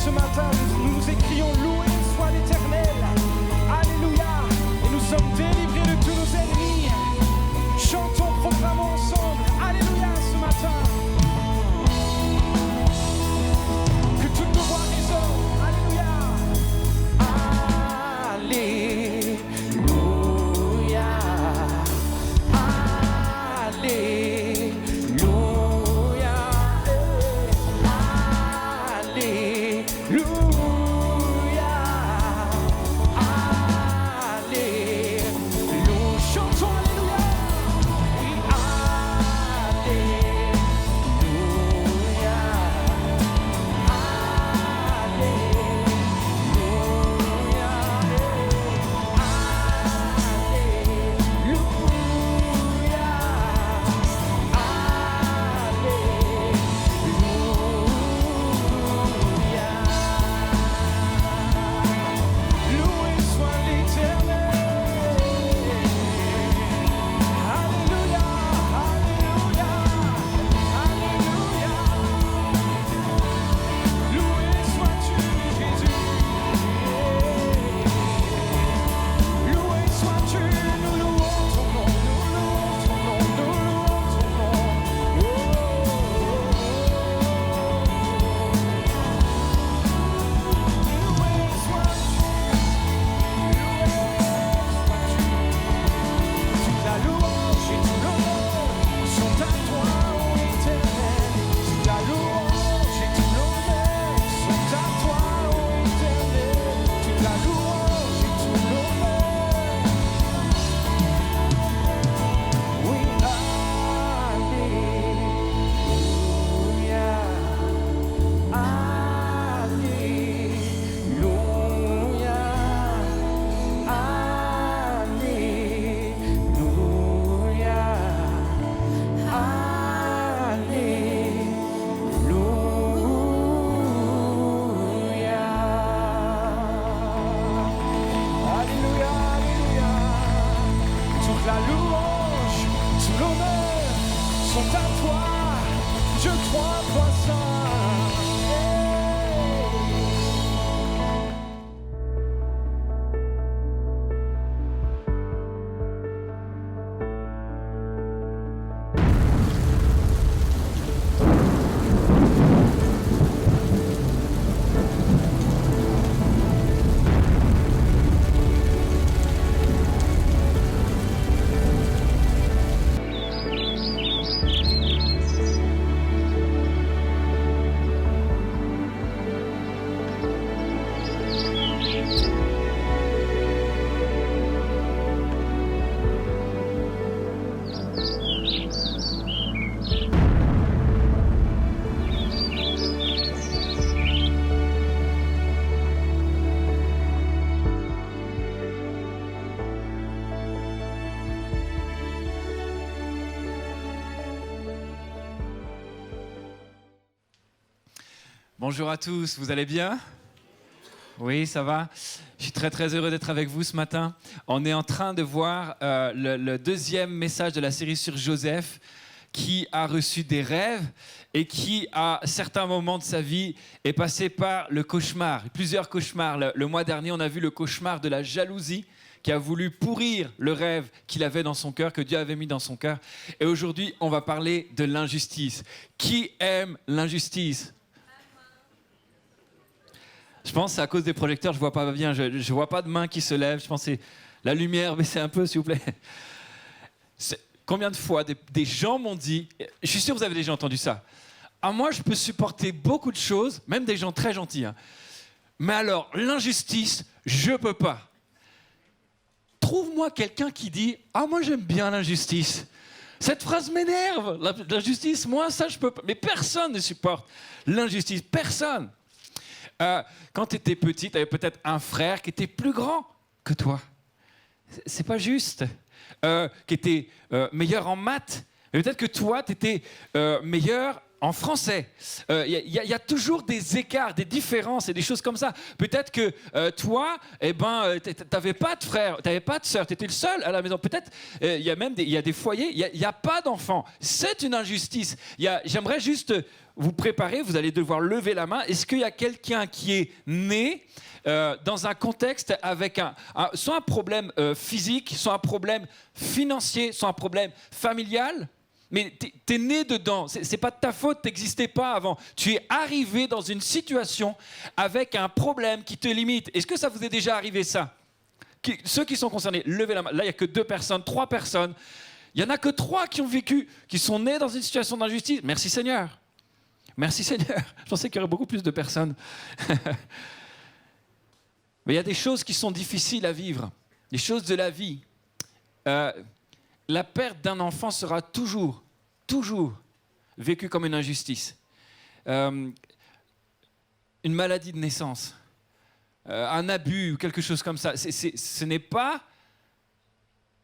ce matin, nous écrions loué soit l'Éternel. Alléluia. Et nous sommes délivrés de tous nos ennemis. Chantons, proclamons ensemble. Alléluia ce matin. Que toutes nos voix résonnent. Alléluia. Alléluia. Alléluia. Alléluia. Alléluia. Chantons Alléluia. Oui, Alléluia. Loué soit l'Éternel. Alléluia, Alléluia, Alléluia. Loué sois-tu, Jésus. Loué sois-tu, nous louons ton nom, nous louons ton nom, nous louons ton nom. Loué sois-tu, toute la louange et tout l'honneur sont à toi, ô Éternel. Toute la louange et tout l'honneur sont à toi, ô Éternel. Toute la louange et tout l'honneur. Oui, Alléluia. Alléluia. Alléluia. Alléluia. Toute la louange, tout l'honneur sont à toi, Dieu trois fois saint. Bonjour à tous, vous allez bien ? Oui, ça va ? Je suis très très heureux d'être avec vous ce matin. On est en train de voir le deuxième message de la série sur Joseph qui a reçu des rêves et qui, à certains moments de sa vie, est passé par le cauchemar, plusieurs cauchemars. Le mois dernier, on a vu le cauchemar de la jalousie qui a voulu pourrir le rêve qu'il avait dans son cœur, que Dieu avait mis dans son cœur. Et aujourd'hui, on va parler de l'injustice. Qui aime l'injustice ? Je pense que c'est à cause des projecteurs, je ne vois pas bien, je ne vois pas de main qui se lève. Je pense que c'est la lumière, baissez un peu s'il vous plaît. Combien de fois des gens m'ont dit, je suis sûr que vous avez déjà entendu ça, ah, moi je peux supporter beaucoup de choses, même des gens très gentils, hein. Mais alors l'injustice, je ne peux pas. Trouve-moi quelqu'un qui dit, ah moi j'aime bien l'injustice. Cette phrase m'énerve, l'injustice, moi ça je peux pas. Mais personne ne supporte l'injustice, personne. Quand tu étais petit, tu avais peut-être un frère qui était plus grand que toi. C'est pas juste. Qui était meilleur en maths. Mais peut-être que toi, tu étais meilleur en français. Il y a toujours des écarts, des différences et des choses comme ça. Peut-être que toi, t'avais pas de frère, t'avais pas de sœur, t'étais le seul à la maison. Peut-être il y a des foyers, il y a pas d'enfants. C'est une injustice. J'aimerais juste vous préparer. Vous allez devoir lever la main. Est-ce qu'il y a quelqu'un qui est né dans un contexte avec soit un problème physique, soit un problème financier, soit un problème familial? Mais t'es né dedans, c'est pas de ta faute, t'existais pas avant. Tu es arrivé dans une situation avec un problème qui te limite. Est-ce que ça vous est déjà arrivé ça? Ceux qui sont concernés, levez la main. Là, il n'y a que 2 personnes, 3 personnes. Il n'y en a que 3 qui ont vécu, qui sont nés dans une situation d'injustice. Merci Seigneur. Merci Seigneur. Je pensais qu'il y aurait beaucoup plus de personnes. Mais il y a des choses qui sont difficiles à vivre, des choses de la vie. La perte d'un enfant sera toujours vécue comme une injustice. Une maladie de naissance, un abus ou quelque chose comme ça. Ce n'est pas...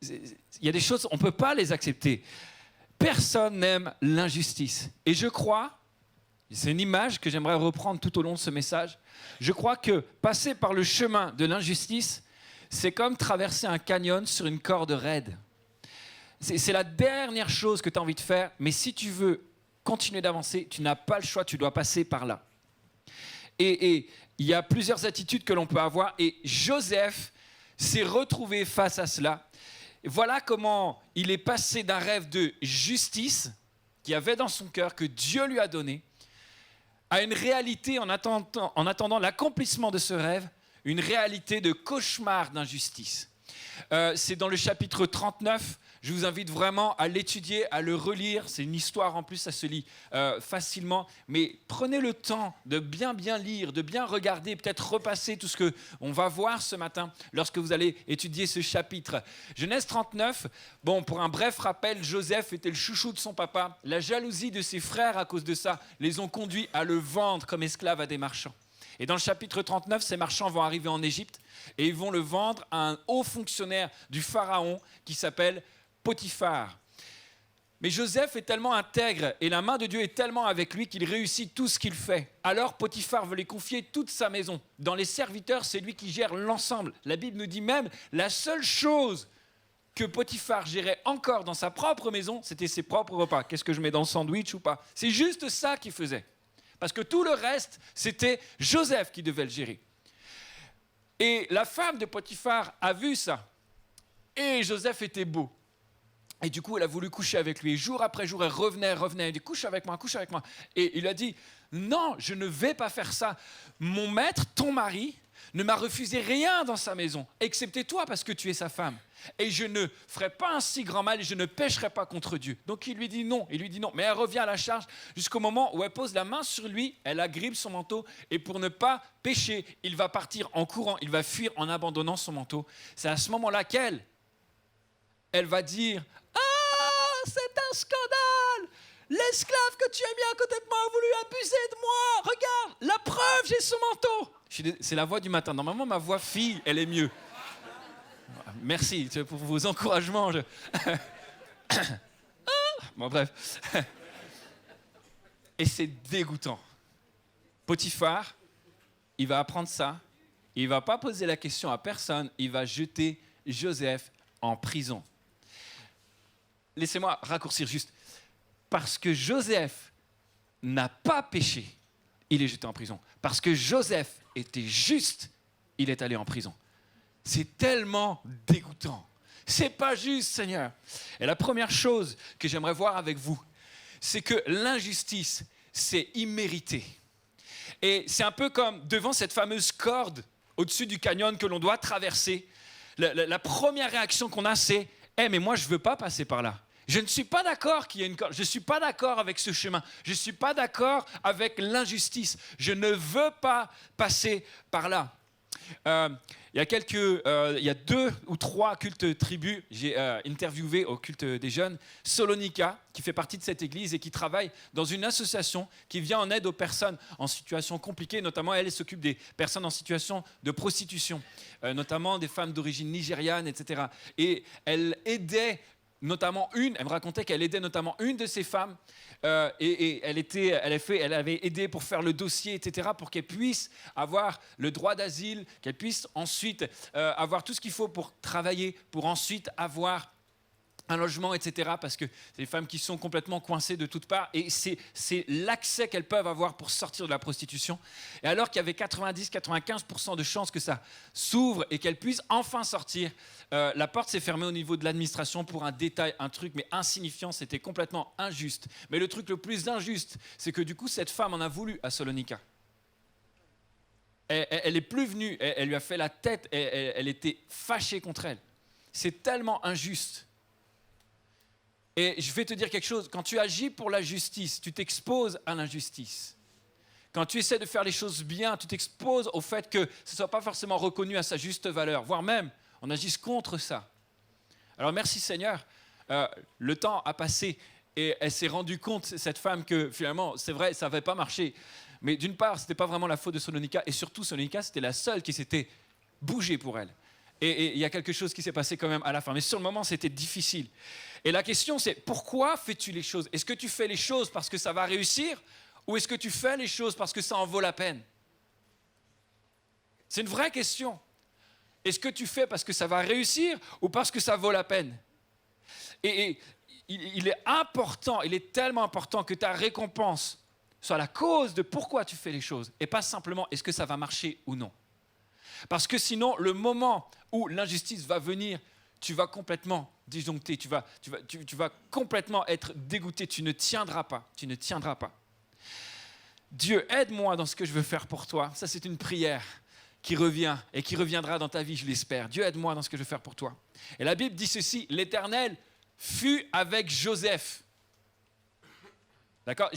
Il y a des choses, on ne peut pas les accepter. Personne n'aime l'injustice. Et je crois, c'est une image que j'aimerais reprendre tout au long de ce message, je crois que passer par le chemin de l'injustice, c'est comme traverser un canyon sur une corde raide. C'est la dernière chose que tu as envie de faire, mais si tu veux continuer d'avancer, tu n'as pas le choix, tu dois passer par là. Et il y a plusieurs attitudes que l'on peut avoir, et Joseph s'est retrouvé face à cela. Voilà comment il est passé d'un rêve de justice qu'il avait dans son cœur, que Dieu lui a donné, à une réalité en attendant l'accomplissement de ce rêve, une réalité de cauchemar d'injustice. C'est dans le chapitre 39. Je vous invite vraiment à l'étudier, à le relire. C'est une histoire en plus, ça se lit facilement. Mais prenez le temps de bien lire, de bien regarder, peut-être repasser tout ce qu'on va voir ce matin lorsque vous allez étudier ce chapitre. Genèse 39, bon, pour un bref rappel, Joseph était le chouchou de son papa. La jalousie de ses frères à cause de ça les ont conduits à le vendre comme esclave à des marchands. Et dans le chapitre 39, ces marchands vont arriver en Égypte et ils vont le vendre à un haut fonctionnaire du Pharaon qui s'appelle Potiphar. Mais Joseph est tellement intègre et la main de Dieu est tellement avec lui qu'il réussit tout ce qu'il fait. Alors Potiphar veut lui confier toute sa maison. Dans les serviteurs, c'est lui qui gère l'ensemble. La Bible nous dit même la seule chose que Potiphar gérait encore dans sa propre maison, c'était ses propres repas. Qu'est-ce que je mets dans le sandwich ou pas? C'est juste ça qu'il faisait. Parce que tout le reste, c'était Joseph qui devait le gérer. Et la femme de Potiphar a vu ça. Et Joseph était beau. Et du coup, elle a voulu coucher avec lui. Et jour après jour, elle revenait. Elle dit, couche avec moi. Et il a dit, non, je ne vais pas faire ça. Mon maître, ton mari, ne m'a refusé rien dans sa maison, excepté toi parce que tu es sa femme. Et je ne ferai pas un si grand mal et je ne pécherai pas contre Dieu. Donc il lui dit non. Mais elle revient à la charge jusqu'au moment où elle pose la main sur lui, elle agrippe son manteau et pour ne pas pécher, il va partir en courant, il va fuir en abandonnant son manteau. C'est à ce moment-là qu'elle va dire « Ah, c'est un scandale! L'esclave que tu as mis à côté de moi a voulu abuser de moi! Regarde, la preuve, j'ai son manteau! » C'est la voix du matin. Normalement, ma voix fille, elle est mieux. Merci pour vos encouragements. Bon, bref. Et c'est dégoûtant. Potiphar, il va apprendre ça. Il ne va pas poser la question à personne. Il va jeter Joseph en prison. Laissez-moi raccourcir juste. Parce que Joseph n'a pas péché, il est jeté en prison. Parce que Joseph était juste, il est allé en prison. C'est tellement dégoûtant. C'est pas juste, Seigneur. Et la première chose que j'aimerais voir avec vous, c'est que l'injustice, c'est immérité. Et c'est un peu comme devant cette fameuse corde au-dessus du canyon que l'on doit traverser. La première réaction qu'on a, c'est « mais moi, je ne veux pas passer par là. Je ne suis pas d'accord qu'il y ait une corde. Je ne suis pas d'accord avec ce chemin. Je ne suis pas d'accord avec l'injustice. Je ne veux pas passer par là. » Il y a 2 ou 3 cultes tribus. J'ai interviewé au culte des jeunes Salonika, qui fait partie de cette église et qui travaille dans une association qui vient en aide aux personnes en situation compliquée. Notamment, elle s'occupe des personnes en situation de prostitution, notamment des femmes d'origine nigériane, etc. Et elle aidait notamment elle me racontait qu'elle aidait notamment une de ses femmes et elle avait aidé pour faire le dossier, etc., pour qu'elle puisse avoir le droit d'asile, qu'elle puisse ensuite avoir tout ce qu'il faut pour travailler, pour ensuite avoir un logement, etc., parce que c'est des femmes qui sont complètement coincées de toutes parts et c'est l'accès qu'elles peuvent avoir pour sortir de la prostitution. Et alors qu'il y avait 90-95% de chances que ça s'ouvre et qu'elles puissent enfin sortir, la porte s'est fermée au niveau de l'administration pour un détail, un truc mais insignifiant, c'était complètement injuste. Mais le truc le plus injuste, c'est que du coup, cette femme en a voulu à Salonika. Elle est plus venue, elle lui a fait la tête, elle était fâchée contre elle. C'est tellement injuste. Et je vais te dire quelque chose, quand tu agis pour la justice, tu t'exposes à l'injustice. Quand tu essaies de faire les choses bien, tu t'exposes au fait que ce ne soit pas forcément reconnu à sa juste valeur, voire même on agisse contre ça. Alors merci Seigneur, le temps a passé et elle s'est rendue compte, cette femme, que finalement, c'est vrai, ça n'avait pas marché. Mais d'une part, ce n'était pas vraiment la faute de Salonika et surtout Salonika, c'était la seule qui s'était bougée pour elle. Et il y a quelque chose qui s'est passé quand même à la fin. Mais sur le moment, c'était difficile. Et la question, c'est pourquoi fais-tu les choses ? Est-ce que tu fais les choses parce que ça va réussir ? Ou est-ce que tu fais les choses parce que ça en vaut la peine ? C'est une vraie question. Est-ce que tu fais parce que ça va réussir ou parce que ça vaut la peine ? Et il est important, il est tellement important que ta récompense soit la cause de pourquoi tu fais les choses et pas simplement est-ce que ça va marcher ou non. Parce que sinon, le moment où l'injustice va venir, tu vas complètement disjoncter, tu vas complètement être dégoûté, tu ne tiendras pas. Dieu, aide-moi dans ce que je veux faire pour toi. Ça, c'est une prière qui revient et qui reviendra dans ta vie, je l'espère. Dieu, aide-moi dans ce que je veux faire pour toi. Et la Bible dit ceci, l'Éternel fut avec Joseph. D'accord ?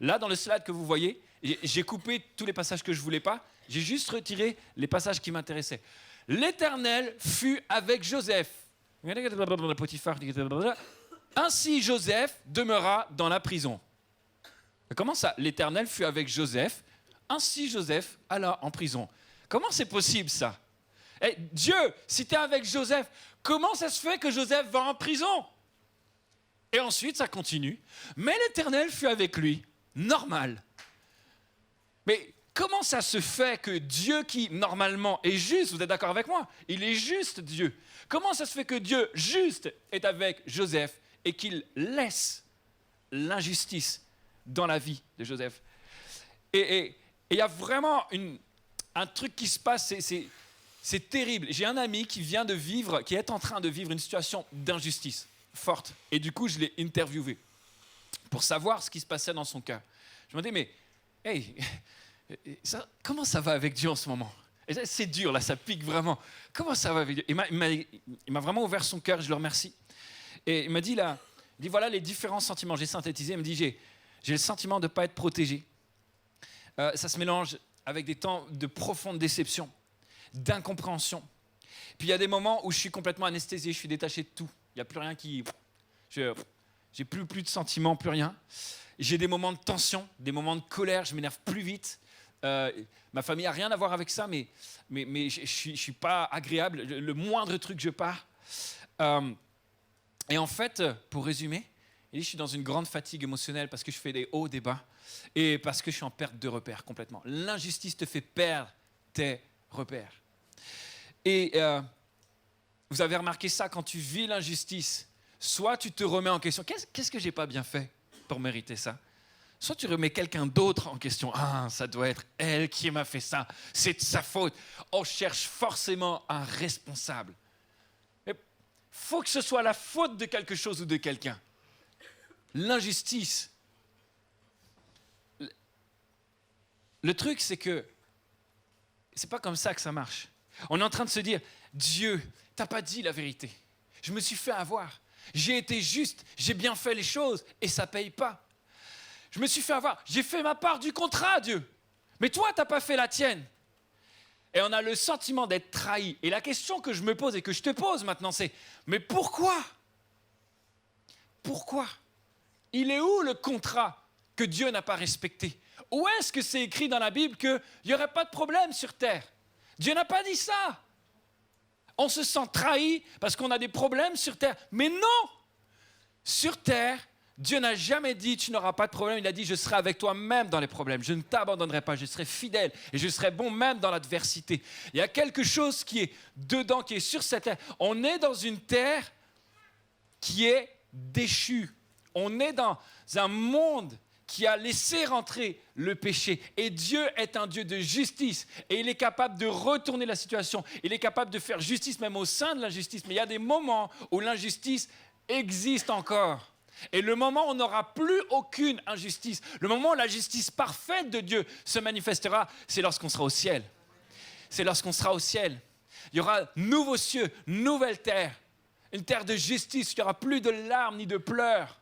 Là, dans le slide que vous voyez, j'ai coupé tous les passages que je ne voulais pas. J'ai juste retiré les passages qui m'intéressaient. L'Éternel fut avec Joseph. Ainsi Joseph demeura dans la prison. Comment ça ? L'Éternel fut avec Joseph. Ainsi Joseph alla en prison. Comment c'est possible ça ? Dieu, si tu es avec Joseph, comment ça se fait que Joseph va en prison ? Et ensuite ça continue. Mais l'Éternel fut avec lui. Normal. Mais comment ça se fait que Dieu qui, normalement, est juste, vous êtes d'accord avec moi ? Il est juste, Dieu. Comment ça se fait que Dieu, juste, est avec Joseph et qu'il laisse l'injustice dans la vie de Joseph ? Et il y a vraiment un truc qui se passe, c'est terrible. J'ai un ami qui est en train de vivre une situation d'injustice forte. Et du coup, je l'ai interviewé pour savoir ce qui se passait dans son cœur. Je me dis, mais, hey... comment ça va avec Dieu en ce moment ? C'est dur, là, ça pique vraiment. Comment ça va avec Dieu ? Il m'a vraiment ouvert son cœur, je le remercie. Et il m'a dit, voilà les différents sentiments. J'ai synthétisé, il me dit, j'ai le sentiment de ne pas être protégé. Ça se mélange avec des temps de profonde déception, d'incompréhension. Puis il y a des moments où je suis complètement anesthésié, je suis détaché de tout. Il n'y a plus rien qui... J'ai plus de sentiments, plus rien. J'ai des moments de tension, des moments de colère, je m'énerve plus vite. Ma famille n'a rien à voir avec ça, mais je ne suis pas agréable. Le moindre truc, je pars. Et en fait, pour résumer, je suis dans une grande fatigue émotionnelle parce que je fais des hauts, des bas et parce que je suis en perte de repères complètement. L'injustice te fait perdre tes repères. Et vous avez remarqué ça, quand tu vis l'injustice, soit tu te remets en question. Qu'est-ce que je n'ai pas bien fait pour mériter ça ? Soit tu remets quelqu'un d'autre en question. Ah, ça doit être elle qui m'a fait ça. C'est de sa faute. On cherche forcément un responsable. Il faut que ce soit la faute de quelque chose ou de quelqu'un. L'injustice. Le truc, c'est que c'est pas comme ça que ça marche. On est en train de se dire, Dieu, t'as pas dit la vérité. Je me suis fait avoir. J'ai été juste. J'ai bien fait les choses et ça paye pas. Je me suis fait avoir. J'ai fait ma part du contrat, Dieu. Mais toi, tu n'as pas fait la tienne. Et on a le sentiment d'être trahi. Et la question que je me pose et que je te pose maintenant, c'est, mais pourquoi ? Pourquoi ? Il est où le contrat que Dieu n'a pas respecté ? Où est-ce que c'est écrit dans la Bible qu'il n'y aurait pas de problème sur terre ? Dieu n'a pas dit ça. On se sent trahi parce qu'on a des problèmes sur terre. Mais non ! Sur terre, Dieu n'a jamais dit tu n'auras pas de problème. Il a dit je serai avec toi même dans les problèmes. Je ne t'abandonnerai pas, je serai fidèle et je serai bon même dans l'adversité. Il y a quelque chose qui est dedans, qui est sur cette terre. On est dans une terre qui est déchue. On est dans un monde qui a laissé rentrer le péché. Et Dieu est un Dieu de justice. Et il est capable de retourner la situation. Il est capable de faire justice même au sein de l'injustice. Mais il y a des moments où l'injustice existe encore. Et le moment où on n'aura plus aucune injustice, le moment où la justice parfaite de Dieu se manifestera, c'est lorsqu'on sera au ciel. C'est lorsqu'on sera au ciel. Il y aura nouveaux cieux, nouvelle terre. Une terre de justice, il n'y aura plus de larmes ni de pleurs.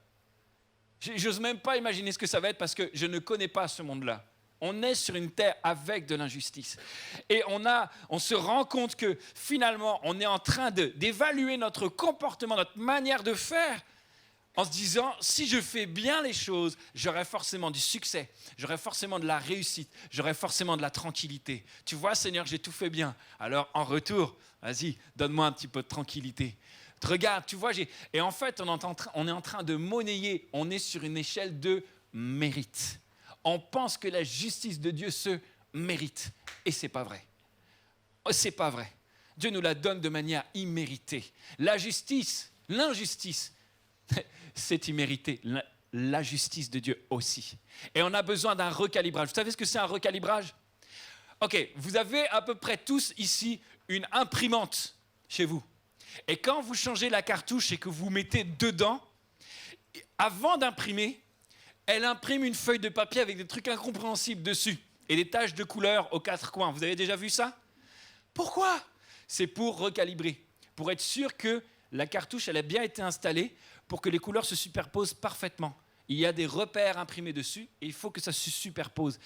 J'ose même pas imaginer ce que ça va être parce que je ne connais pas ce monde-là. On est sur une terre avec de l'injustice. Et on se rend compte que finalement, on est en train d'évaluer notre comportement, notre manière de faire, en se disant, si je fais bien les choses, j'aurai forcément du succès, j'aurai forcément de la réussite, j'aurai forcément de la tranquillité. Tu vois, Seigneur, j'ai tout fait bien. Alors, en retour, vas-y, donne-moi un petit peu de tranquillité. Regarde, tu vois, et en fait, on est en train de monnayer, on est sur une échelle de mérite. On pense que la justice de Dieu se mérite. Et ce n'est pas vrai. C'est pas vrai. Dieu nous la donne de manière imméritée. La justice, l'injustice, c'est immérité. La justice de Dieu aussi. Et on a besoin d'un recalibrage. Vous savez ce que c'est un recalibrage? Ok, vous avez à peu près tous ici une imprimante chez vous. Et quand vous changez la cartouche et que vous mettez dedans, avant d'imprimer, elle imprime une feuille de papier avec des trucs incompréhensibles dessus et des taches de couleur aux quatre coins. Vous avez déjà vu ça? Pourquoi? C'est pour recalibrer, pour être sûr que la cartouche elle a bien été installée pour que les couleurs se superposent parfaitement. Il y a des repères imprimés dessus et il faut que ça se superpose.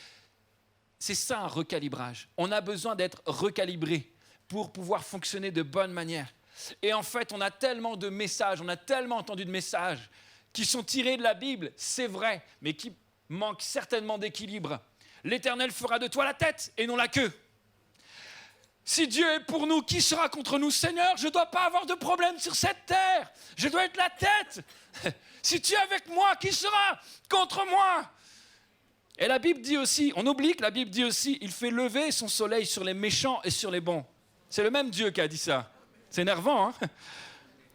C'est ça un recalibrage. On a besoin d'être recalibré pour pouvoir fonctionner de bonne manière. Et en fait, on a tellement de messages, on a tellement entendu de messages qui sont tirés de la Bible, c'est vrai, mais qui manquent certainement d'équilibre. L'Éternel fera de toi la tête et non la queue. Si Dieu est pour nous, qui sera contre nous? Seigneur, je ne dois pas avoir de problème sur cette terre. Je dois être la tête. Si tu es avec moi, qui sera contre moi? Et la Bible dit aussi, on oublie que la Bible dit aussi, il fait lever son soleil sur les méchants et sur les bons. C'est le même Dieu qui a dit ça. C'est énervant, hein?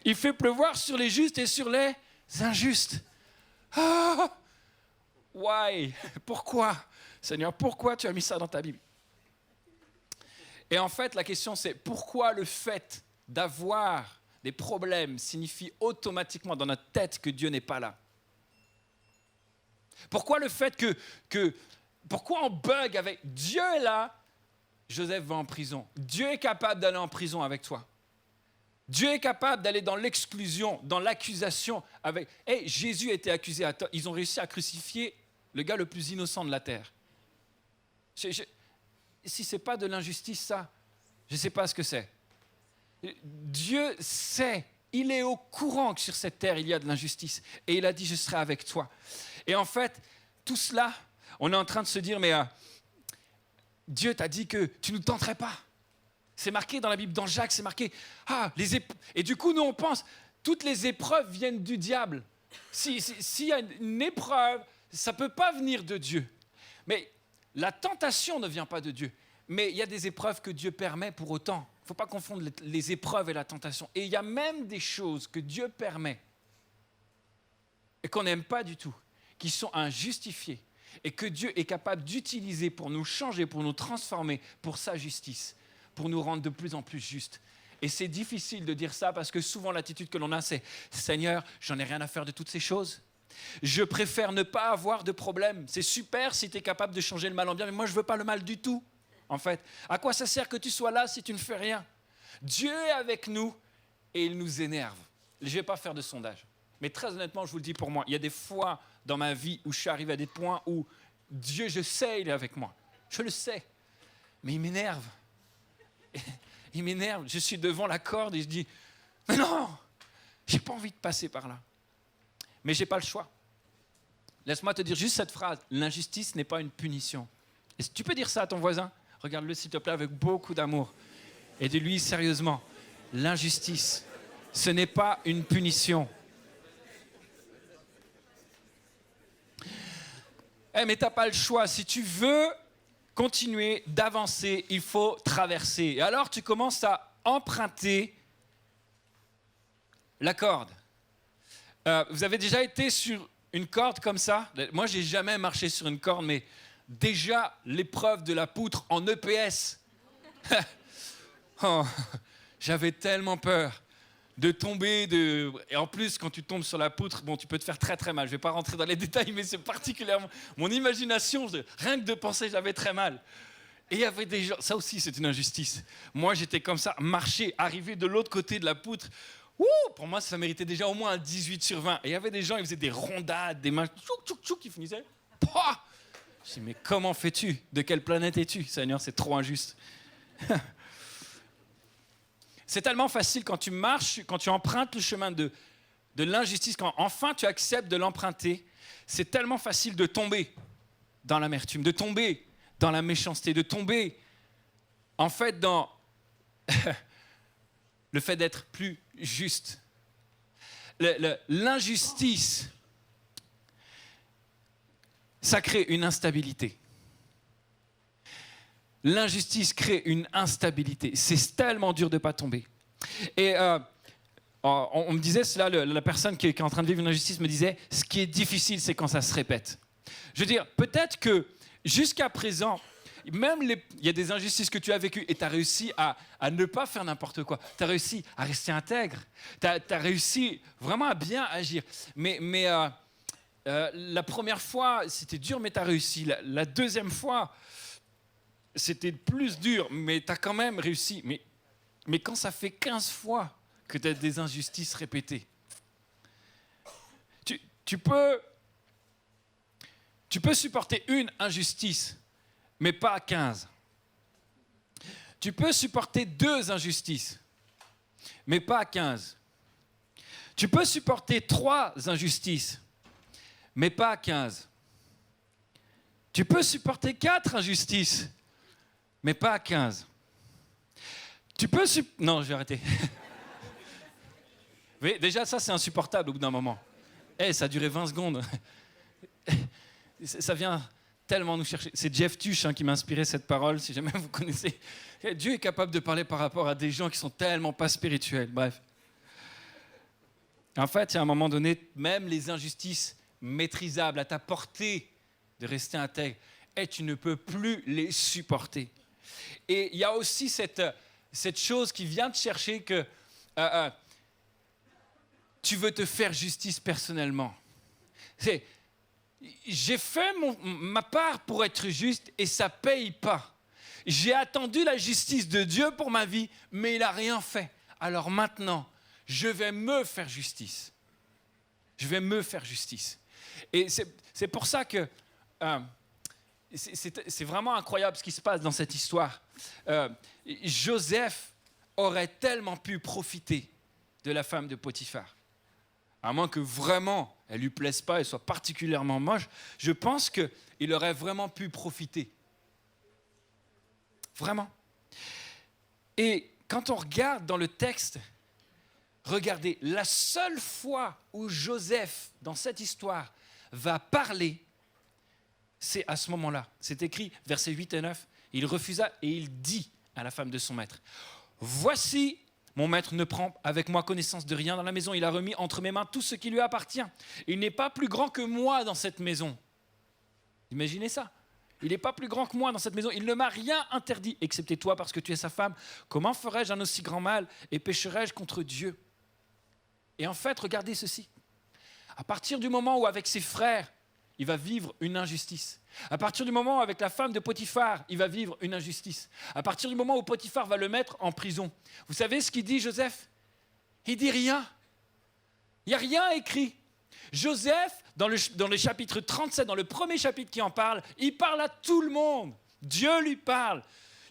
Il fait pleuvoir sur les justes et sur les injustes. Ah! Why? Pourquoi? Seigneur, pourquoi tu as mis ça dans ta Bible? Et en fait, la question c'est, pourquoi le fait d'avoir des problèmes signifie automatiquement dans notre tête que Dieu n'est pas là? Pourquoi le fait pourquoi on bug avec Dieu est là, Joseph va en prison. Dieu est capable d'aller en prison avec toi. Dieu est capable d'aller dans l'exclusion, dans l'accusation. Jésus a été accusé à tort. Ils ont réussi à crucifier le gars le plus innocent de la terre. Si ce n'est pas de l'injustice, ça, je ne sais pas ce que c'est. Dieu sait, il est au courant que sur cette terre, il y a de l'injustice. Et il a dit, je serai avec toi. Et en fait, tout cela, on est en train de se dire, mais Dieu t'a dit que tu ne nous tenterais pas. C'est marqué dans la Bible, dans Jacques, c'est marqué, et du coup, nous, on pense, toutes les épreuves viennent du diable. S'il y a une épreuve, ça ne peut pas venir de Dieu. Mais la tentation ne vient pas de Dieu. Mais il y a des épreuves que Dieu permet pour autant. Il ne faut pas confondre les épreuves et la tentation. Et il y a même des choses que Dieu permet et qu'on n'aime pas du tout, qui sont injustifiées et que Dieu est capable d'utiliser pour nous changer, pour nous transformer, pour sa justice, pour nous rendre de plus en plus justes. Et c'est difficile de dire ça parce que souvent l'attitude que l'on a, c'est « Seigneur, j'en ai rien à faire de toutes ces choses. Je préfère ne pas avoir de problème. C'est super si tu es capable de changer le mal en bien, mais moi je ne veux pas le mal du tout. » En fait, à quoi ça sert que tu sois là si tu ne fais rien? Dieu est avec nous et il nous énerve. Je ne vais pas faire de sondage. Mais très honnêtement, je vous le dis pour moi, il y a des fois dans ma vie où je suis arrivé à des points où Dieu, je sais, il est avec moi. Je le sais. Mais il m'énerve. Il m'énerve. Je suis devant la corde et je dis « Mais non, je n'ai pas envie de passer par là. » Mais je n'ai pas le choix. Laisse-moi te dire juste cette phrase. L'injustice n'est pas une punition. Et tu peux dire ça à ton voisin? Regarde-le s'il te plaît avec beaucoup d'amour. Et dis-lui sérieusement, l'injustice, ce n'est pas une punition. Mais t'as pas le choix. Si tu veux continuer d'avancer, il faut traverser. Et alors, tu commences à emprunter la corde. Vous avez déjà été sur une corde comme ça? Moi, j'ai jamais marché sur une corde, mais déjà l'épreuve de la poutre en EPS. Oh, j'avais tellement peur de tomber. Et en plus, quand tu tombes sur la poutre, bon, tu peux te faire très très mal. Je ne vais pas rentrer dans les détails, mais c'est particulièrement... Mon imagination, rien que de penser, j'avais très mal. Et il y avait des gens... Ça aussi, c'est une injustice. Moi, j'étais comme ça, marcher, arriver de l'autre côté de la poutre. Pour moi, ça méritait déjà au moins un 18 sur 20. Et il y avait des gens, ils faisaient des rondades, des mains tchouk tchouk tchouk qui finissaient. Pouah. Je dis, mais comment fais-tu? De quelle planète es-tu, Seigneur? C'est trop injuste. C'est tellement facile quand tu marches, quand tu empruntes le chemin de l'injustice, quand enfin tu acceptes de l'emprunter, c'est tellement facile de tomber dans l'amertume, de tomber dans la méchanceté, de tomber en fait dans le fait d'être plus juste. L'injustice, ça crée une instabilité. L'injustice crée une instabilité. C'est tellement dur de ne pas tomber. Et on me disait cela, la personne qui est en train de vivre une injustice me disait, ce qui est difficile, c'est quand ça se répète. Je veux dire, peut-être que jusqu'à présent, même il y a des injustices que tu as vécues et tu as réussi à ne pas faire n'importe quoi. Tu as réussi à rester intègre. Tu as réussi vraiment à bien agir. Mais la première fois, c'était dur, mais tu as réussi. La deuxième fois, c'était plus dur, mais tu as quand même réussi. Mais quand ça fait 15 fois que tu as des injustices répétées, tu peux supporter une injustice, mais pas 15. Tu peux supporter 2 injustices, mais pas 15. Tu peux supporter 3 injustices, mais pas 15. Tu peux supporter 4 injustices, mais pas 15. Tu peux... Non, je vais arrêter. Oui, déjà, ça, c'est insupportable au bout d'un moment. Ça a duré 20 secondes. Ça vient tellement nous chercher. C'est Jeff Tuch qui m'a inspiré cette parole, si jamais vous connaissez. Dieu est capable de parler par rapport à des gens qui sont tellement pas spirituels. Bref. En fait, à un moment donné, même les injustices maîtrisables, à ta portée de rester intègre, tu ne peux plus les supporter. Et il y a aussi cette chose qui vient te chercher que tu veux te faire justice personnellement. J'ai fait ma part pour être juste et ça ne paye pas. J'ai attendu la justice de Dieu pour ma vie, mais il n'a rien fait. Alors maintenant, je vais me faire justice. Je vais me faire justice. Et c'est pour ça que c'est vraiment incroyable ce qui se passe dans cette histoire. Joseph aurait tellement pu profiter de la femme de Potiphar. À moins que vraiment elle ne lui plaise pas et soit particulièrement moche, je pense qu'il aurait vraiment pu profiter. Vraiment. Et quand on regarde dans le texte, regardez, la seule fois où Joseph, dans cette histoire, va parler, c'est à ce moment-là. C'est écrit, versets 8 et 9. Il refusa et il dit à la femme de son maître, « Voici, mon maître ne prend avec moi connaissance de rien dans la maison. Il a remis entre mes mains tout ce qui lui appartient. Il n'est pas plus grand que moi dans cette maison. » Imaginez ça. Il n'est pas plus grand que moi dans cette maison. Il ne m'a rien interdit, excepté toi, parce que tu es sa femme. Comment ferais-je un aussi grand mal et pécherais-je contre Dieu? Et en fait, regardez ceci. À partir du moment où, avec ses frères, il va vivre une injustice. À partir du moment où, avec la femme de Potiphar, il va vivre une injustice. À partir du moment où Potiphar va le mettre en prison. Vous savez ce qu'il dit, Joseph? Il dit rien. Il n'y a rien écrit. Joseph, dans le chapitre 37, dans le premier chapitre qui en parle, il parle à tout le monde. Dieu lui parle.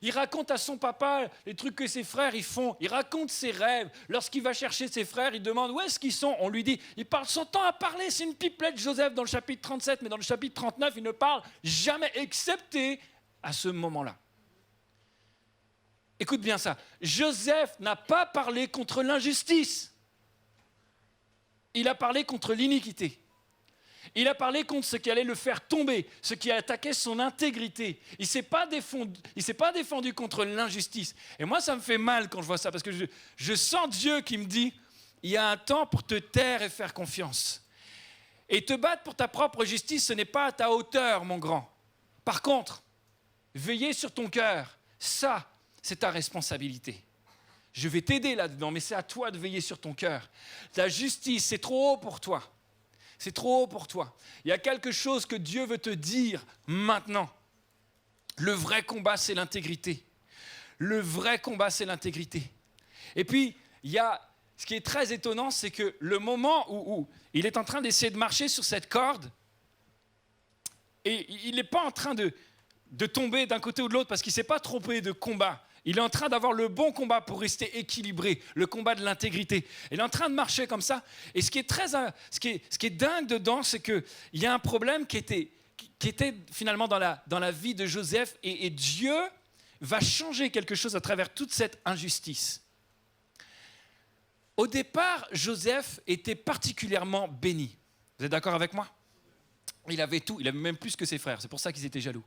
Il raconte à son papa les trucs que ses frères ils font. Il raconte ses rêves. Lorsqu'il va chercher ses frères, il demande où est-ce qu'ils sont. On lui dit, il parle son temps à parler. C'est une pipelette, Joseph, dans le chapitre 37. Mais dans le chapitre 39, il ne parle jamais, excepté à ce moment-là. Écoute bien ça. Joseph n'a pas parlé contre l'injustice. Il a parlé contre l'iniquité. Il a parlé contre ce qui allait le faire tomber, ce qui attaquait son intégrité. Il ne s'est pas défendu contre l'injustice. Et moi, ça me fait mal quand je vois ça, parce que je sens Dieu qui me dit, il y a un temps pour te taire et faire confiance. Et te battre pour ta propre justice, ce n'est pas à ta hauteur, mon grand. Par contre, veiller sur ton cœur, ça, c'est ta responsabilité. Je vais t'aider là-dedans, mais c'est à toi de veiller sur ton cœur. La justice, c'est trop haut pour toi. C'est trop haut pour toi. Il y a quelque chose que Dieu veut te dire maintenant. Le vrai combat, c'est l'intégrité. Le vrai combat, c'est l'intégrité. Et puis, il y a ce qui est très étonnant, c'est que le moment où il est en train d'essayer de marcher sur cette corde, et il n'est pas en train de tomber d'un côté ou de l'autre parce qu'il ne s'est pas trompé de combat. Il est en train d'avoir le bon combat pour rester équilibré, le combat de l'intégrité. Il est en train de marcher comme ça. Et ce qui est dingue dedans, c'est qu'il y a un problème qui était finalement dans la vie de Joseph. Et Dieu va changer quelque chose à travers toute cette injustice. Au départ, Joseph était particulièrement béni. Vous êtes d'accord avec moi ? Il avait tout, il avait même plus que ses frères. C'est pour ça qu'ils étaient jaloux.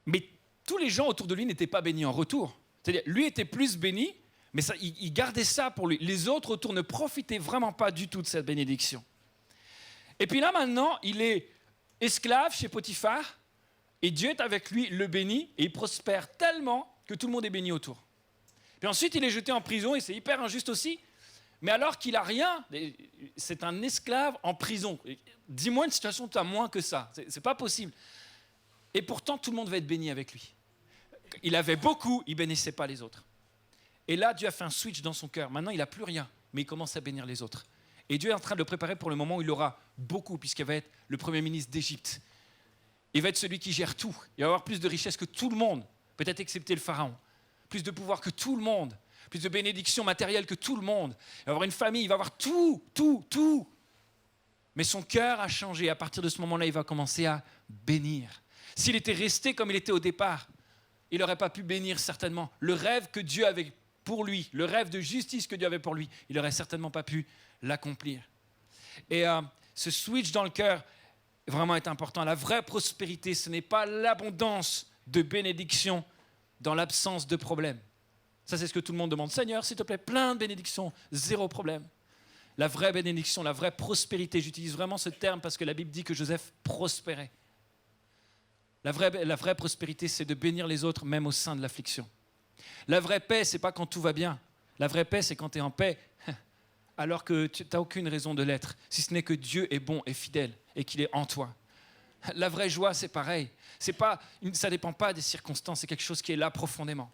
Mais tous les gens autour de lui n'étaient pas bénis en retour. C'est-à-dire, lui était plus béni, mais ça, il gardait ça pour lui. Les autres autour ne profitaient vraiment pas du tout de cette bénédiction. Et puis là, maintenant, il est esclave chez Potiphar, et Dieu est avec lui, le bénit, et il prospère tellement que tout le monde est béni autour. Puis ensuite, il est jeté en prison, et c'est hyper injuste aussi. Mais alors qu'il n'a rien, c'est un esclave en prison. Dis-moi une situation où tu as moins que ça. C'est pas possible. Et pourtant, tout le monde va être béni avec lui. Il avait beaucoup, il ne bénissait pas les autres. Et là, Dieu a fait un switch dans son cœur. Maintenant, il n'a plus rien, mais il commence à bénir les autres. Et Dieu est en train de le préparer pour le moment où il aura beaucoup, puisqu'il va être le premier ministre d'Égypte. Il va être celui qui gère tout. Il va avoir plus de richesses que tout le monde, peut-être excepté le pharaon. Plus de pouvoir que tout le monde. Plus de bénédictions matérielles que tout le monde. Il va avoir une famille, il va avoir tout. Mais son cœur a changé. À partir de ce moment-là, il va commencer à bénir. S'il était resté comme il était au départ, il n'aurait pas pu bénir certainement. Le rêve que Dieu avait pour lui, le rêve de justice que Dieu avait pour lui, il n'aurait certainement pas pu l'accomplir. Et ce switch dans le cœur vraiment est important. La vraie prospérité, ce n'est pas l'abondance de bénédictions dans l'absence de problèmes. Ça, c'est ce que tout le monde demande. Seigneur, s'il te plaît, plein de bénédictions, zéro problème. La vraie bénédiction, la vraie prospérité, j'utilise vraiment ce terme parce que la Bible dit que Joseph prospérait. La vraie prospérité, c'est de bénir les autres même au sein de l'affliction. La vraie paix, c'est pas quand tout va bien. La vraie paix, c'est quand tu es en paix alors que tu n'as aucune raison de l'être, si ce n'est que Dieu est bon et fidèle et qu'il est en toi. La vraie joie, c'est pareil. Ça ne dépend pas des circonstances, c'est quelque chose qui est là profondément.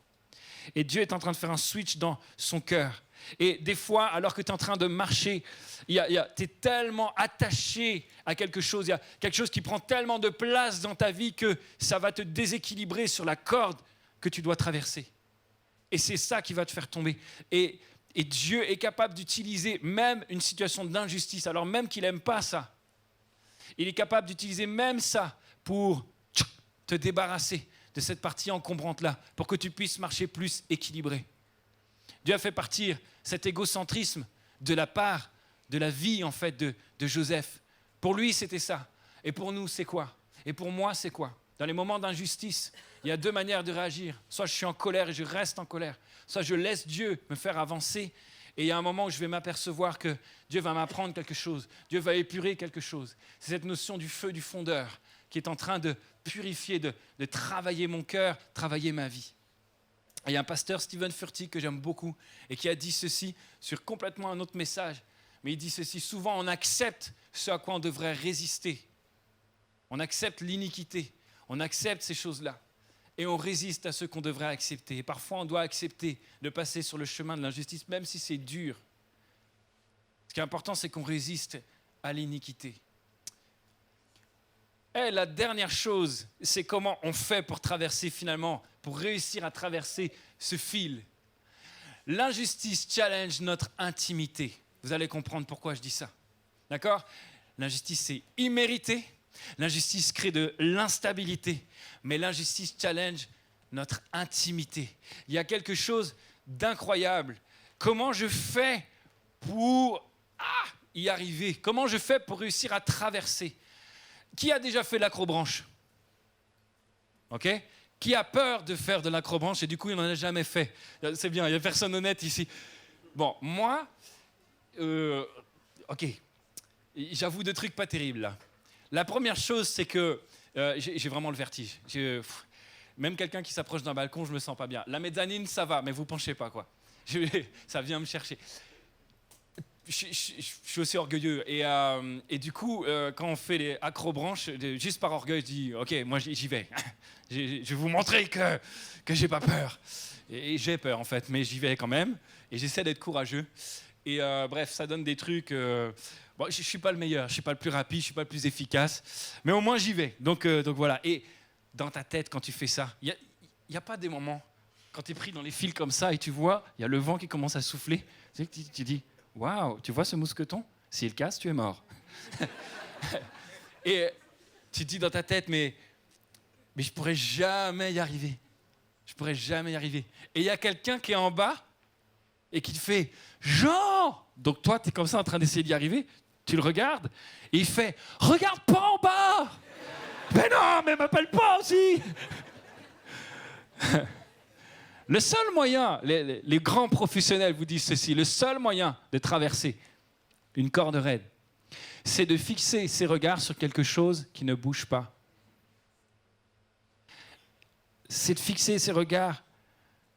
Et Dieu est en train de faire un switch dans son cœur. Et des fois, alors que tu es en train de marcher, tu es tellement attaché à quelque chose, il y a quelque chose qui prend tellement de place dans ta vie que ça va te déséquilibrer sur la corde que tu dois traverser. Et c'est ça qui va te faire tomber. Et Dieu est capable d'utiliser même une situation d'injustice, alors même qu'il n'aime pas ça. Il est capable d'utiliser même ça pour te débarrasser de cette partie encombrante-là, pour que tu puisses marcher plus équilibré. Dieu a fait partir cet égocentrisme de la part de la vie en fait de Joseph. Pour lui, c'était ça. Et pour nous, c'est quoi ? Et pour moi, c'est quoi ? Dans les moments d'injustice, il y a deux manières de réagir. Soit je suis en colère et je reste en colère. Soit je laisse Dieu me faire avancer. Et il y a un moment où je vais m'apercevoir que Dieu va m'apprendre quelque chose. Dieu va épurer quelque chose. C'est cette notion du feu du fondeur qui est en train de purifier, de travailler mon cœur, travailler ma vie. Et il y a un pasteur, Stephen Furtick, que j'aime beaucoup et qui a dit ceci sur complètement un autre message. Mais il dit ceci, souvent on accepte ce à quoi on devrait résister. On accepte l'iniquité, on accepte ces choses-là. Et on résiste à ce qu'on devrait accepter. Et parfois, on doit accepter de passer sur le chemin de l'injustice, même si c'est dur. Ce qui est important, c'est qu'on résiste à l'iniquité. Et la dernière chose, c'est comment on fait pour traverser finalement, pour réussir à traverser ce fil. L'injustice challenge notre intimité. Vous allez comprendre pourquoi je dis ça. D'accord ? L'injustice, c'est immérité. L'injustice crée de l'instabilité, mais l'injustice challenge notre intimité. Il y a quelque chose d'incroyable. Comment je fais pour y arriver? Comment je fais pour réussir à traverser? Qui a déjà fait l'acrobranche? Ok? Qui a peur de faire de l'acrobranche et du coup, il n'en a jamais fait? C'est bien, il n'y a personne honnête ici. Bon, moi, ok, j'avoue deux trucs pas terribles là. La première chose, c'est que j'ai vraiment le vertige. Même quelqu'un qui s'approche d'un balcon, je me sens pas bien. La mezzanine, ça va, mais vous penchez pas, quoi. Ça vient me chercher. Je suis aussi orgueilleux. Et du coup, quand on fait les acrobranches, juste par orgueil, je dis, ok, moi j'y vais. Je vais vous montrer que j'ai pas peur. Et j'ai peur, en fait, mais j'y vais quand même. Et j'essaie d'être courageux. Et bref, ça donne des trucs... bon, je ne suis pas le meilleur, je ne suis pas le plus rapide, je ne suis pas le plus efficace. Mais au moins, j'y vais. Donc voilà. Et dans ta tête, quand tu fais ça, il n'y a pas des moments, quand tu es pris dans les fils comme ça et tu vois, il y a le vent qui commence à souffler. Tu dis, waouh, tu vois ce mousqueton? S'il casse, tu es mort. Et tu te dis dans ta tête, mais je ne pourrais jamais y arriver. Je ne pourrais jamais y arriver. Et il y a quelqu'un qui est en bas et qui te fait « Jean !» Donc toi, tu es comme ça en train d'essayer d'y arriver. Tu le regardes et il fait « Regarde pas en bas !» « Mais non, mais m'appelle pas aussi !» Le seul moyen, les grands professionnels vous disent ceci, le seul moyen de traverser une corde raide, c'est de fixer ses regards sur quelque chose qui ne bouge pas. C'est de fixer ses regards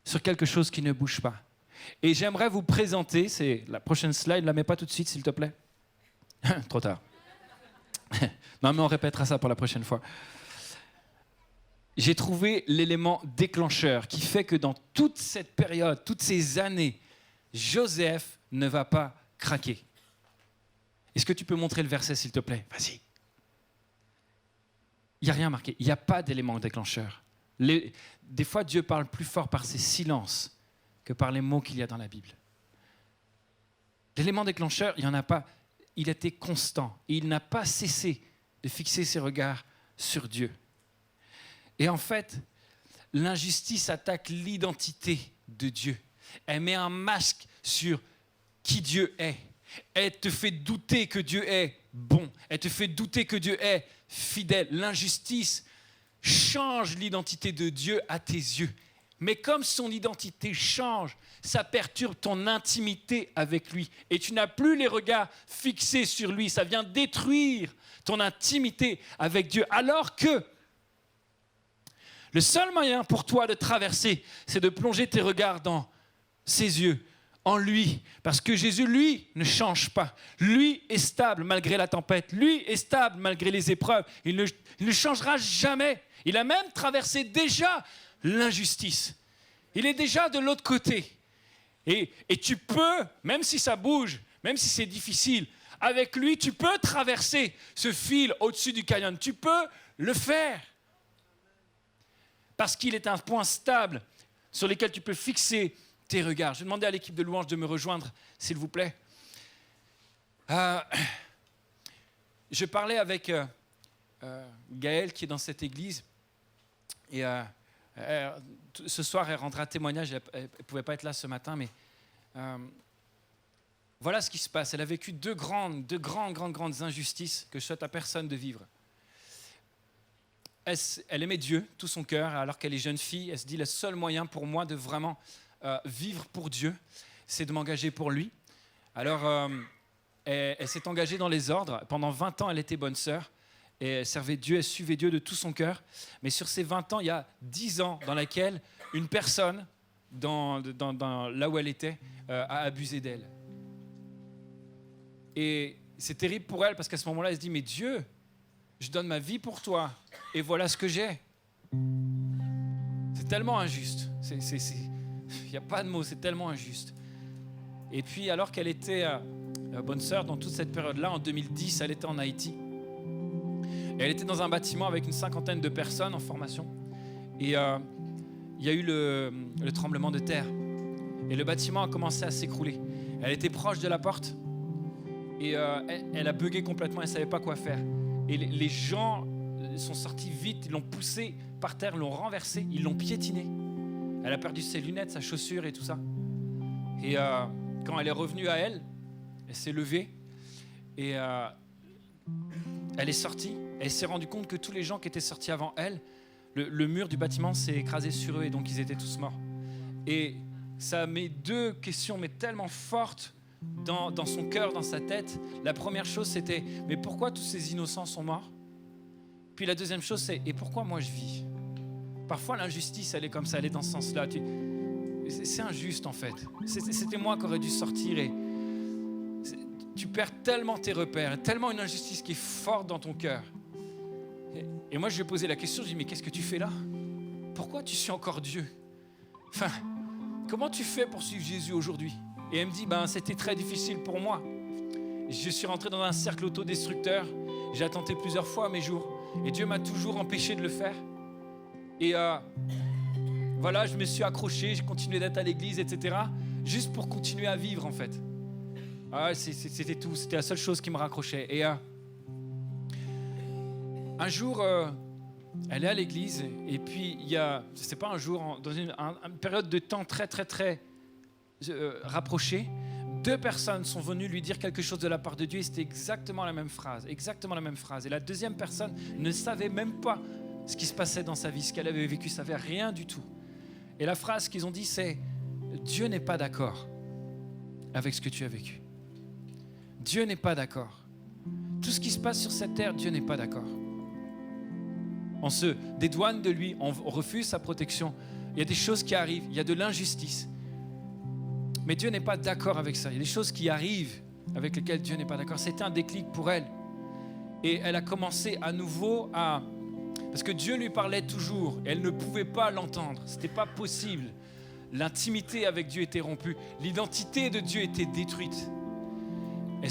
sur quelque chose qui ne bouge pas. Et j'aimerais vous présenter, c'est la prochaine slide, ne la mets pas tout de suite s'il te plaît. Trop tard. Non mais on répétera ça pour la prochaine fois. J'ai trouvé l'élément déclencheur qui fait que dans toute cette période, toutes ces années, Joseph ne va pas craquer. Est-ce que tu peux montrer le verset s'il te plaît? Vas-y. Il n'y a rien marqué, il n'y a pas d'élément déclencheur. Des fois, Dieu parle plus fort par ses silences que par les mots qu'il y a dans la Bible. L'élément déclencheur, il n'y en a pas. Il était constant et il n'a pas cessé de fixer ses regards sur Dieu. Et en fait, l'injustice attaque l'identité de Dieu. Elle met un masque sur qui Dieu est. Elle te fait douter que Dieu est bon. Elle te fait douter que Dieu est fidèle. L'injustice change l'identité de Dieu à tes yeux. Mais comme son identité change, ça perturbe ton intimité avec lui. Et tu n'as plus les regards fixés sur lui. Ça vient détruire ton intimité avec Dieu. Alors que le seul moyen pour toi de traverser, c'est de plonger tes regards dans ses yeux, en lui. Parce que Jésus, lui, ne change pas. Lui est stable malgré la tempête. Lui est stable malgré les épreuves. Il ne changera jamais. Il a même traversé déjà l'injustice. Il est déjà de l'autre côté. Et tu peux, même si ça bouge, même si c'est difficile, avec lui, tu peux traverser ce fil au-dessus du canyon. Tu peux le faire. Parce qu'il est un point stable sur lequel tu peux fixer tes regards. Je vais demander à l'équipe de louange de me rejoindre, s'il vous plaît. Je parlais avec Gaëlle, qui est dans cette église. Et ce soir, elle rendra témoignage. Elle ne pouvait pas être là ce matin, mais voilà ce qui se passe. Elle a vécu deux grandes injustices que je souhaite à personne de vivre. Elle aimait Dieu, tout son cœur, alors qu'elle est jeune fille. Elle se dit, le seul moyen pour moi de vraiment vivre pour Dieu, c'est de m'engager pour lui. Alors, elle s'est engagée dans les ordres. Pendant 20 ans, elle était bonne sœur. Et elle servait Dieu, elle suivait Dieu de tout son cœur. Mais sur ces 20 ans, il y a 10 ans dans lesquels une personne, là où elle était, a abusé d'elle. Et c'est terrible pour elle parce qu'à ce moment-là, elle se dit, mais Dieu, je donne ma vie pour toi et voilà ce que j'ai. C'est tellement injuste. Il n'y a pas de mots, c'est tellement injuste. Et puis, alors qu'elle était bonne sœur dans toute cette période-là, en 2010, elle était en Haïti. Et elle était dans un bâtiment avec une 50aine de personnes en formation. Et il y a eu le tremblement de terre. Et le bâtiment a commencé à s'écrouler. Elle était proche de la porte. Et elle a bugué complètement, elle ne savait pas quoi faire. Et les gens sont sortis vite, ils l'ont poussée par terre, l'ont renversée, ils l'ont piétinée. Elle a perdu ses lunettes, sa chaussure et tout ça. Et quand elle est revenue à elle, elle s'est levée. Et elle est sortie. Elle s'est rendue compte que tous les gens qui étaient sortis avant elle, le mur du bâtiment s'est écrasé sur eux et donc ils étaient tous morts. Et ça met deux questions mais tellement fortes dans son cœur, dans sa tête. La première chose, c'était « Mais pourquoi tous ces innocents sont morts ?» Puis la deuxième chose, c'est « Et pourquoi moi je vis ?» Parfois l'injustice, elle est comme ça, elle est dans ce sens-là. C'est injuste en fait. C'était moi qui aurais dû sortir et tu perds tellement tes repères, tellement une injustice qui est forte dans ton cœur. Et moi je lui ai posé la question, je lui ai dit « Mais qu'est-ce que tu fais là ? Pourquoi tu suis encore Dieu ? Enfin, comment tu fais pour suivre Jésus aujourd'hui ?» Et elle me dit, c'était très difficile pour moi. Je suis rentré dans un cercle autodestructeur. J'ai tenté plusieurs fois mes jours. Et Dieu m'a toujours empêché de le faire. Et voilà, je me suis accroché, j'ai continué d'être à l'église, etc. Juste pour continuer à vivre, en fait. C'était tout, c'était la seule chose qui me raccrochait. Et un jour, elle est à l'église. Et puis, il y a, c'est pas un jour, dans une période de temps très, très, très rapprochée, deux personnes sont venues lui dire quelque chose de la part de Dieu et c'était exactement la même phrase. Et la deuxième personne ne savait même pas ce qui se passait dans sa vie, ce qu'elle avait vécu, ça ne savait rien du tout. Et la phrase qu'ils ont dit, c'est « Dieu n'est pas d'accord avec ce que tu as vécu. Dieu n'est pas d'accord. Tout ce qui se passe sur cette terre, Dieu n'est pas d'accord. On se dédouane de lui, on refuse sa protection. Il y a des choses qui arrivent, il y a de l'injustice. Mais Dieu n'est pas d'accord avec ça. Il y a des choses qui arrivent avec lesquelles Dieu n'est pas d'accord. C'était un déclic pour elle. Et elle a commencé à nouveau à... Parce que Dieu lui parlait toujours. Et elle ne pouvait pas l'entendre. Ce n'était pas possible. L'intimité avec Dieu était rompue. L'identité de Dieu était détruite. Elle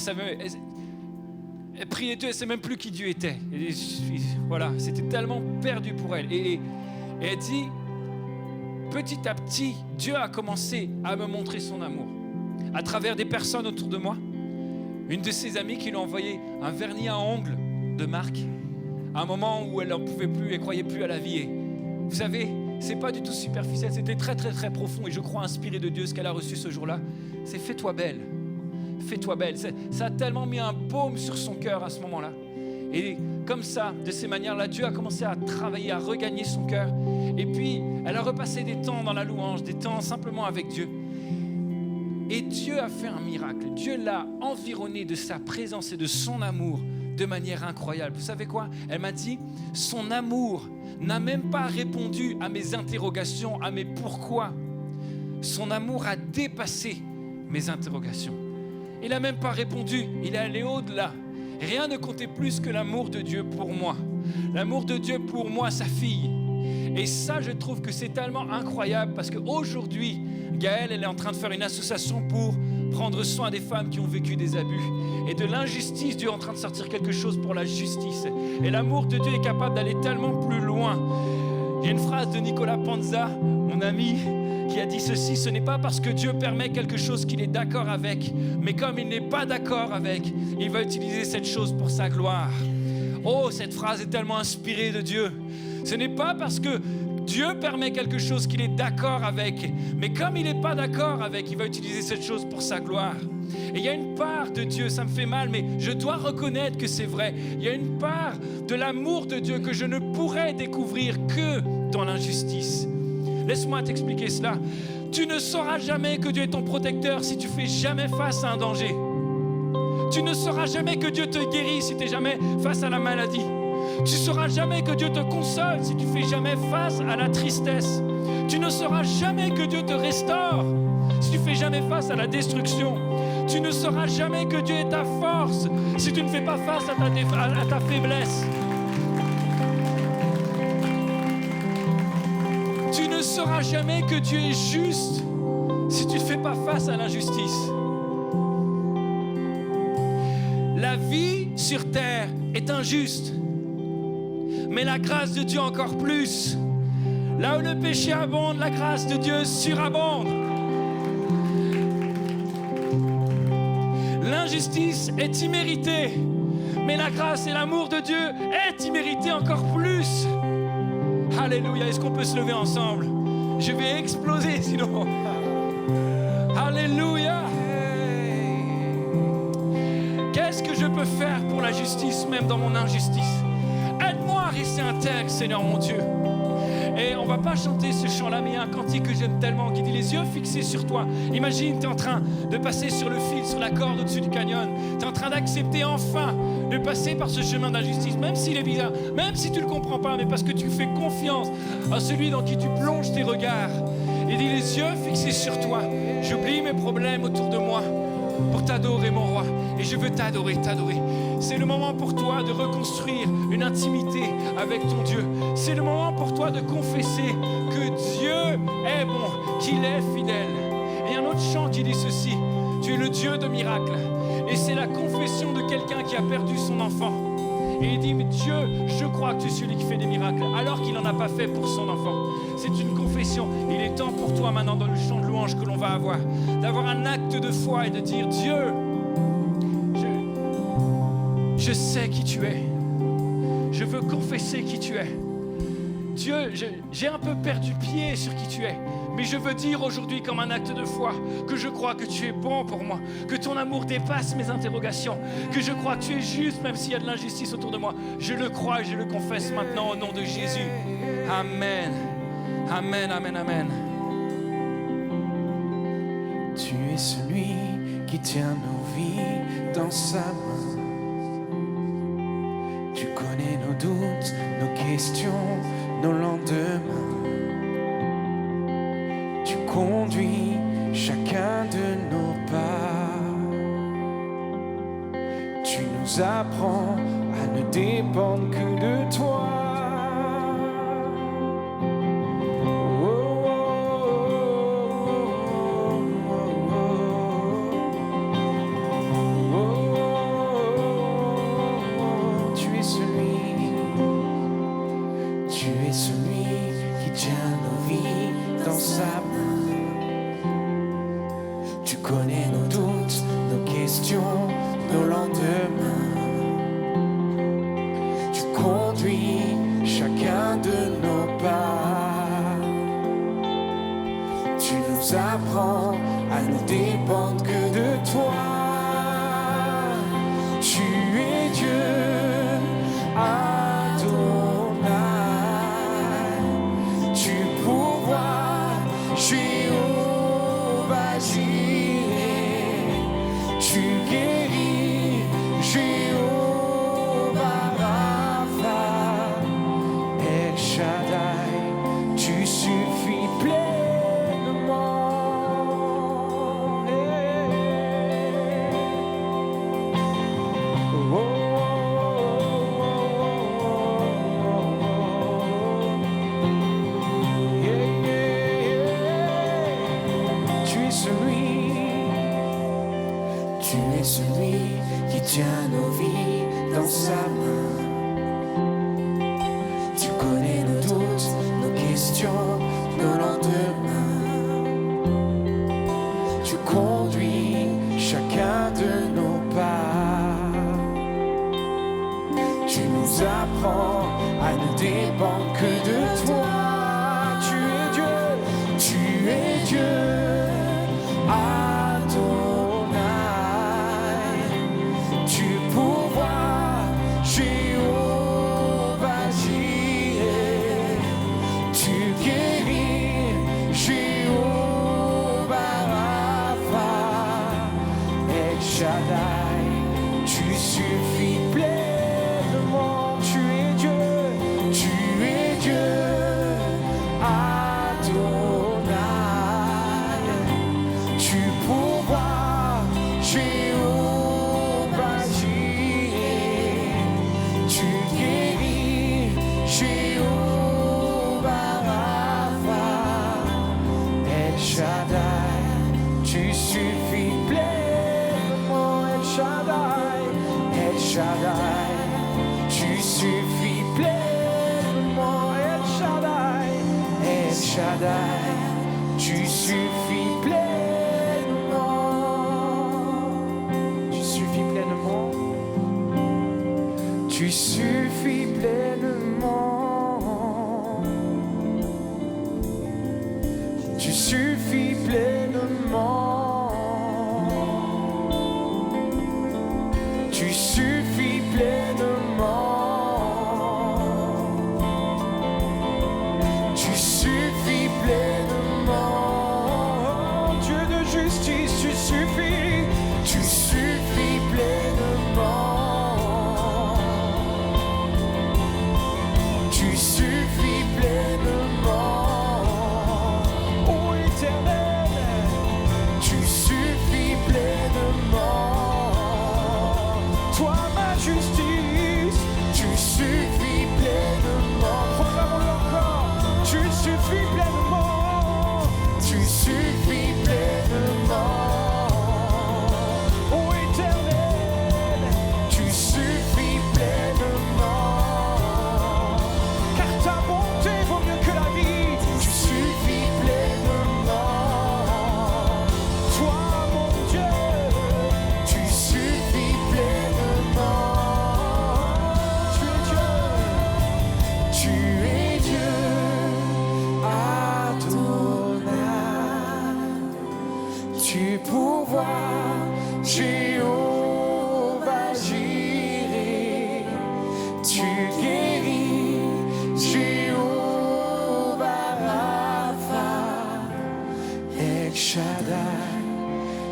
priait Dieu, elle ne sait même plus qui Dieu était. Et voilà, c'était tellement perdu pour elle. Et elle dit... Petit à petit, Dieu a commencé à me montrer son amour à travers des personnes autour de moi. Une de ses amies qui lui a envoyé un vernis à ongles de marque à un moment où elle n'en pouvait plus et croyait plus à la vie. Et vous savez, c'est pas du tout superficiel, c'était très très très profond et je crois inspiré de Dieu ce qu'elle a reçu ce jour-là. C'est fais-toi belle, fais-toi belle. Ça a tellement mis un baume sur son cœur à ce moment-là. Et comme ça, de ces manières-là, Dieu a commencé à travailler, à regagner son cœur. Et puis, elle a repassé des temps dans la louange, des temps simplement avec Dieu. Et Dieu a fait un miracle. Dieu l'a environnée de sa présence et de son amour de manière incroyable. Vous savez quoi ? Elle m'a dit, son amour n'a même pas répondu à mes interrogations, à mes pourquoi. Son amour a dépassé mes interrogations. Il n'a même pas répondu, il est allé au-delà. Rien ne comptait plus que l'amour de Dieu pour moi. L'amour de Dieu pour moi, sa fille. Et ça, je trouve que c'est tellement incroyable parce qu'aujourd'hui, Gaëlle, elle est en train de faire une association pour prendre soin des femmes qui ont vécu des abus. Et de l'injustice, Dieu est en train de sortir quelque chose pour la justice. Et l'amour de Dieu est capable d'aller tellement plus loin. Il y a une phrase de Nicolas Panza, mon ami, qui a dit ceci, ce n'est pas parce que Dieu permet quelque chose qu'il est d'accord avec, mais comme il n'est pas d'accord avec, il va utiliser cette chose pour sa gloire. Oh, cette phrase est tellement inspirée de Dieu. Ce n'est pas parce que Dieu permet quelque chose qu'il est d'accord avec, mais comme il n'est pas d'accord avec, il va utiliser cette chose pour sa gloire. Et il y a une part de Dieu, ça me fait mal, mais je dois reconnaître que c'est vrai. Il y a une part de l'amour de Dieu que je ne pourrais découvrir que dans l'injustice. Laisse-moi t'expliquer cela. Tu ne sauras jamais que Dieu est ton protecteur si tu fais jamais face à un danger. Tu ne sauras jamais que Dieu te guérit si tu n'es jamais face à la maladie. Tu ne sauras jamais que Dieu te console si tu ne fais jamais face à la tristesse. Tu ne sauras jamais que Dieu te restaure si tu ne fais jamais face à la destruction. Tu ne sauras jamais que Dieu est ta force si tu ne fais pas face à ta faiblesse. Tu ne sauras jamais que Dieu est juste si tu ne fais pas face à l'injustice. La vie sur terre est injuste, mais la grâce de Dieu encore plus. Là où le péché abonde, la grâce de Dieu surabonde. L'injustice est imméritée, mais la grâce et l'amour de Dieu est immérité encore plus. Alléluia, est-ce qu'on peut se lever ensemble? Je vais exploser sinon. Alléluia. Qu'est-ce que je peux justice, même dans mon injustice. Aide-moi à rester intègre, Seigneur mon Dieu. Et on va pas chanter ce chant-là, mais il y a un cantique que j'aime tellement qui dit les yeux fixés sur toi. Imagine, tu es en train de passer sur le fil, sur la corde au-dessus du canyon. Tu es en train d'accepter enfin de passer par ce chemin d'injustice, même s'il est bizarre, même si tu ne le comprends pas, mais parce que tu fais confiance à celui dans qui tu plonges tes regards. Et dis les yeux fixés sur toi. J'oublie mes problèmes autour de moi pour t'adorer, mon roi. Et je veux t'adorer, t'adorer. C'est le moment pour toi de reconstruire une intimité avec ton Dieu. C'est le moment pour toi de confesser que Dieu est bon, qu'il est fidèle. Et il y a un autre chant qui dit ceci: tu es le Dieu de miracles. Et c'est la confession de quelqu'un qui a perdu son enfant. Et il dit, mais Dieu, je crois que tu es celui qui fait des miracles, alors qu'il n'en a pas fait pour son enfant. C'est une confession. Il est temps pour toi maintenant, dans le chant de louange que l'on va avoir, d'avoir un acte de foi et de dire, Dieu, je sais qui tu es. Je veux confesser qui tu es. Dieu, j'ai un peu perdu pied sur qui tu es. Mais je veux dire aujourd'hui comme un acte de foi que je crois que tu es bon pour moi, que ton amour dépasse mes interrogations, que je crois que tu es juste même s'il y a de l'injustice autour de moi. Je le crois et je le confesse maintenant au nom de Jésus. Amen. Amen, amen, amen. Tu es celui qui tient nos vies dans sa main. Tu connais nos doutes, nos questions, nos lendemains. Tu conduis chacun de nos pas. Tu nous apprends à ne dépendre que de toi. Tu suffis pleinement. Tu es Dieu, Adonai. Tu pourvois, Jéhovah Jireh. Tu guéris, Jéhovah Rapha. El Shaddai,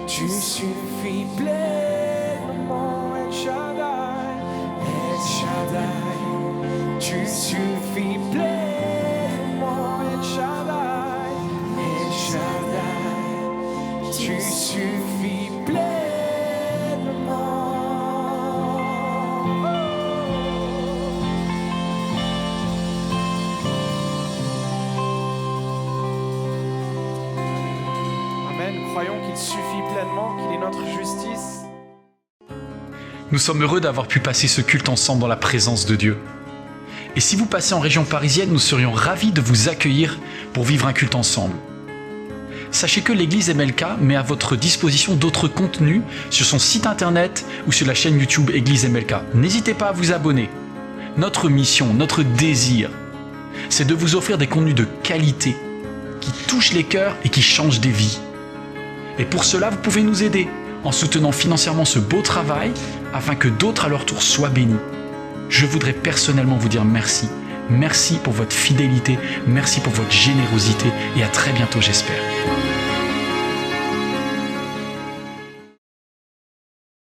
tu suffis pleinement. El Shaddai, El Shaddai, tu suffis pleinement. El Shaddai, El Shaddai, tu suffis pleinement. Amen. Croyons qu'il suffit pleinement, qu'il est notre justice. Nous sommes heureux d'avoir pu passer ce culte ensemble dans la présence de Dieu. Et si vous passez en région parisienne, nous serions ravis de vous accueillir pour vivre un culte ensemble. Sachez que l'église MLK met à votre disposition d'autres contenus sur son site internet ou sur la chaîne YouTube Église MLK. N'hésitez pas à vous abonner. Notre mission, notre désir, c'est de vous offrir des contenus de qualité qui touchent les cœurs et qui changent des vies. Et pour cela, vous pouvez nous aider en soutenant financièrement ce beau travail afin que d'autres à leur tour soient bénis. Je voudrais personnellement vous dire merci. Merci pour votre fidélité, merci pour votre générosité et à très bientôt j'espère.